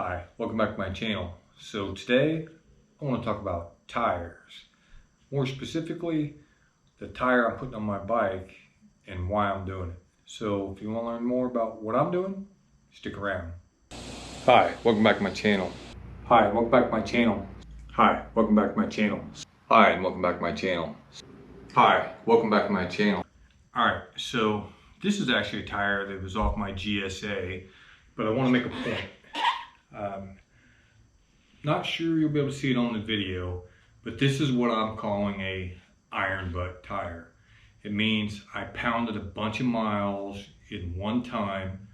Hi, welcome back to my channel. So today I want to talk about tires. More specifically, the tire I'm putting on my bike and why I'm doing it. So if you want to learn more about what I'm doing, stick around. Hi, welcome back to my channel. Hi, welcome back to my channel. Hi, welcome back to my channel. Hi, and welcome back to my channel. Hi, welcome back to my channel. Alright, so this is actually a tire that was off my GSA, but I want to make a point. Not sure you'll be able to see it on the video, but this is what I'm calling a iron butt tire. It means I pounded a bunch of miles in one time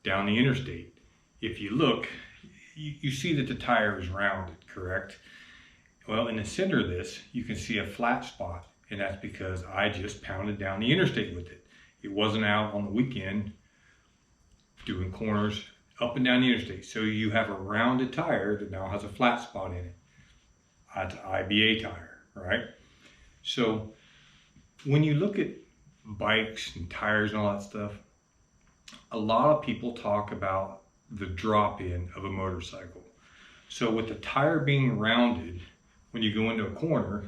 down the interstate. If you look, you see that the tire is rounded, correct? Well, in the center of this, you can see a flat spot, and that's because I just pounded down the interstate with it. It wasn't out on the weekend doing corners up and down the interstate. So you have a rounded tire that now has a flat spot in it. That's an IBA tire, right? So when you look at bikes and tires and all that stuff, a lot of people talk about the drop-in of a motorcycle. So with the tire being rounded, when you go into a corner,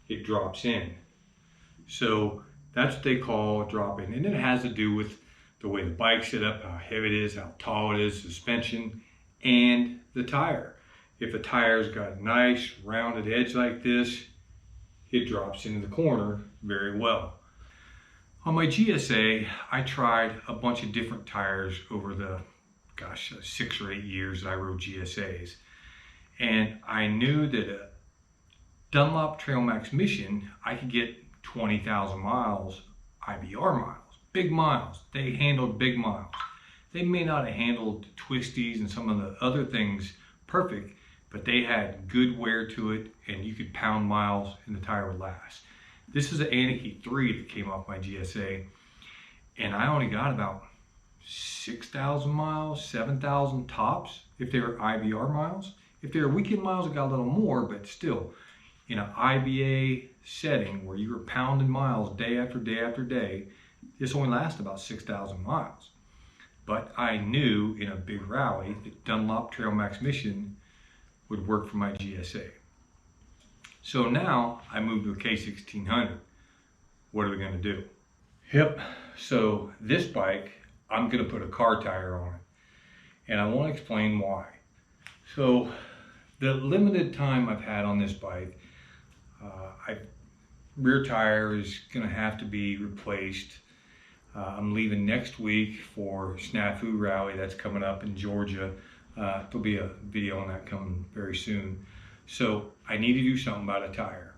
it drops in. So that's what they call drop-in. And it has to do with the way the bike's set up, how heavy it is, how tall it is, suspension, and the tire. If a tire's got a nice rounded edge like this, it drops into the corner very well. On my GSA, I tried a bunch of different tires over the, 6 or 8 years that I rode GSAs. And I knew that a Dunlop Trail Max Mission, I could get 20,000 miles IBR miles. Big miles. They handled big miles. They may not have handled twisties and some of the other things perfect, but they had good wear to it, and you could pound miles and the tire would last. This is an Anarchy 3 that came off my GSA, and I only got about 6,000 miles, 7,000 tops if they were IBR miles. If they were weekend miles, I got a little more, but still, in an IBA setting where you were pounding miles day after day after day, this only lasted about 6,000 miles. But I knew in a big rally that Dunlop Trail Max Mission would work for my GSA. So now I moved to a K1600. What are we going to do? Yep, so this bike, I'm going to put a car tire on it. And I want to explain why. So the limited time I've had on this bike, rear tire is going to have to be replaced. I'm leaving next week for Snafu Rally that's coming up in Georgia. There'll be a video on that coming very soon. So I need to do something about a tire.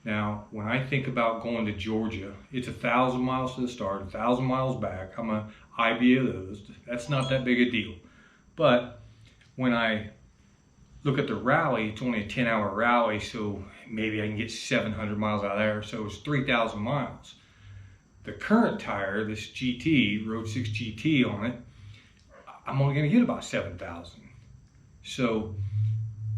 Now, when I think about going to Georgia, it's 1,000 miles to the start, 1,000 miles back. I'm an IBA of those. That's not that big a deal. But when I look at the rally, it's only a 10-hour rally, so maybe I can get 700 miles out of there. So it's 3,000 miles. The current tire, this GT, Road 6 GT on it, I'm only going to get about 7,000. So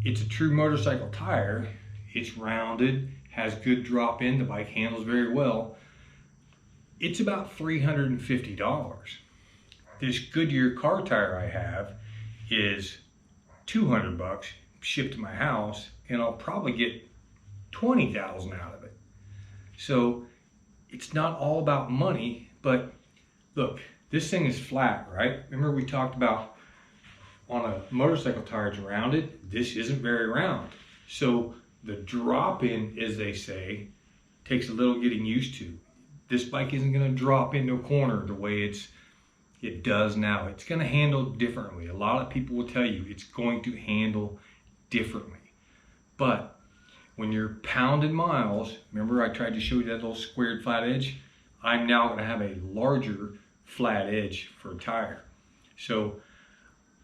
it's a true motorcycle tire. It's rounded, has good drop in, the bike handles very well. It's about $350. This Goodyear car tire I have is $200 shipped to my house, and I'll probably get 20,000 out of it. So it's not all about money, but look, this thing is flat, right? Remember we talked about on a motorcycle tire it's rounded. This isn't very round. So the drop in, as they say, takes a little getting used to. This bike isn't going to drop into a corner the way it does now. It's going to handle differently. A lot of people will tell you it's going to handle differently. But when you're pounding miles, remember I tried to show you that little squared flat edge? I'm now going to have a larger flat edge for a tire. So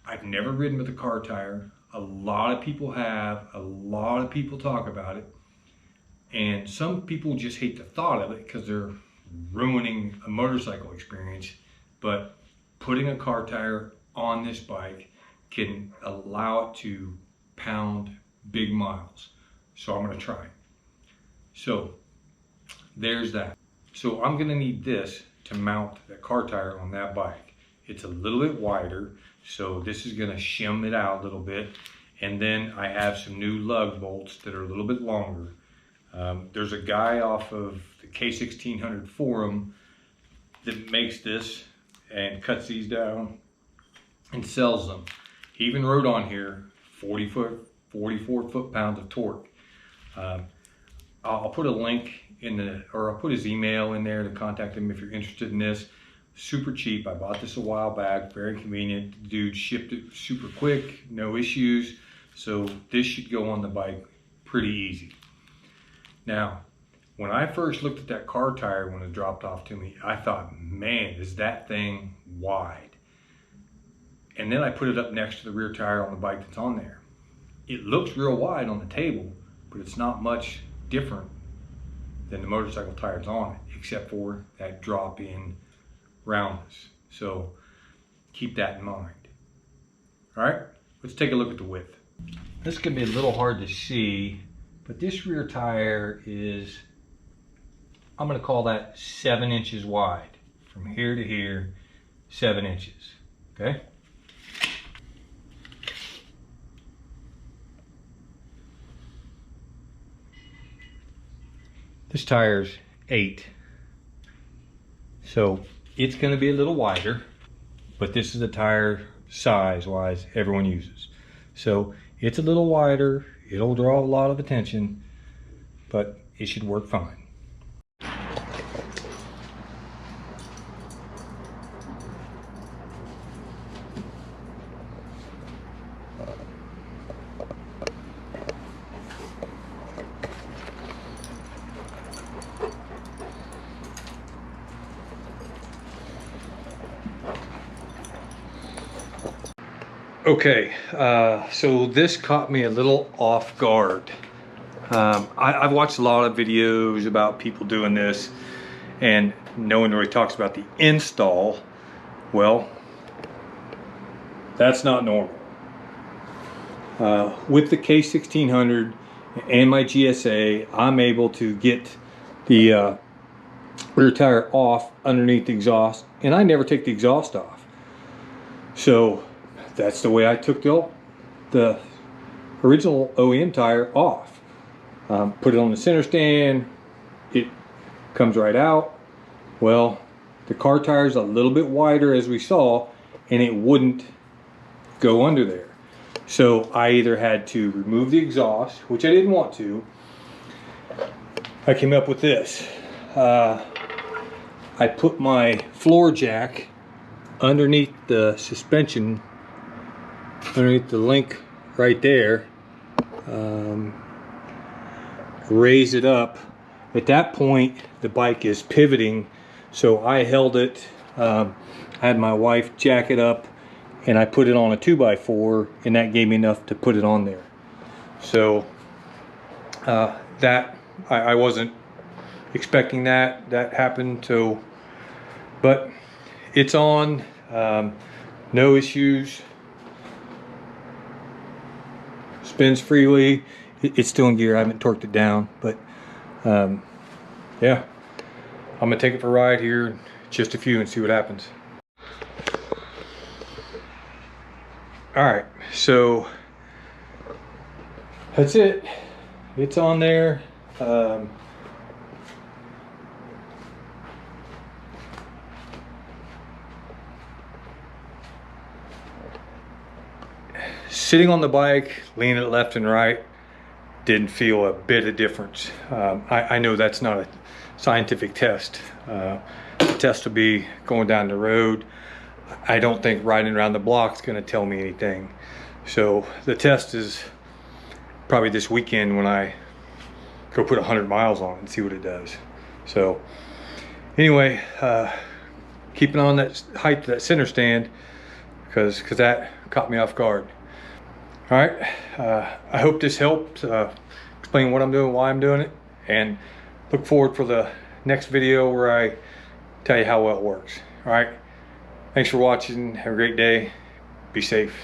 I've never ridden with a car tire. A lot of people have, a lot of people talk about it. And some people just hate the thought of it because they're ruining a motorcycle experience. But putting a car tire on this bike can allow it to pound big miles. So I'm going to try. So there's that. So I'm going to need this to mount the car tire on that bike. It's a little bit wider So this is gonna shim it out a little bit. And then I have some new lug bolts that are a little bit longer. There's a guy off of the K1600 forum that makes this and cuts these down and sells them. He even wrote on here 44 foot-pounds of torque. I'll put a link or I'll put his email in there to contact him if you're interested in this. Super cheap. I bought this a while back, very convenient. The dude shipped it super quick, no issues. So this should go on the bike pretty easy. Now, when I first looked at that car tire when it dropped off to me, I thought, man, is that thing wide? And then I put it up next to the rear tire on the bike that's on there. It looks real wide on the table, but it's not much different than the motorcycle tires on it, except for that drop in roundness. So keep that in mind. All right, let's take a look at the width. This can be a little hard to see, but this rear tire is, I'm gonna call that 7 inches wide. From here to here, 7 inches, okay? This tire's 8. So it's gonna be a little wider, but this is the tire size-wise everyone uses. So it's a little wider, it'll draw a lot of attention, but it should work fine. Okay, so this caught me a little off guard. I've watched a lot of videos about people doing this, and no one really talks about the install. Well, that's not normal. With the K1600 and my GSA, I'm able to get the rear tire off underneath the exhaust, and I never take the exhaust off. So that's the way I took the original OEM tire off. Put it on the center stand, it comes right out. Well, the car tire is a little bit wider as we saw, and it wouldn't go under there. So I either had to remove the exhaust, which I didn't want to. I came up with this. I put my floor jack underneath the suspension, underneath the link right there, raise it up. At that point the bike is pivoting, so I held it. I had my wife jack it up, and I put it on a 2x4, and that gave me enough to put it on there. So that I wasn't expecting that happened. So, but it's on, no issues. Spins freely. It's still in gear. I haven't torqued it down, but yeah, I'm gonna take it for a ride here in just a few and see what happens. All right, so that's it. It's on there. Sitting on the bike, leaning it left and right, didn't feel a bit of difference. I know that's not a scientific test. The test will be going down the road. I don't think riding around the block is going to tell me anything. So the test is probably this weekend when I go put 100 miles on it and see what it does. So anyway, keeping on that height of that center stand, because that caught me off guard. All right, I hope this helped explain what I'm doing, why I'm doing it, and look forward for the next video where I tell you how well it works. All right, thanks for watching. Have a great day. Be safe.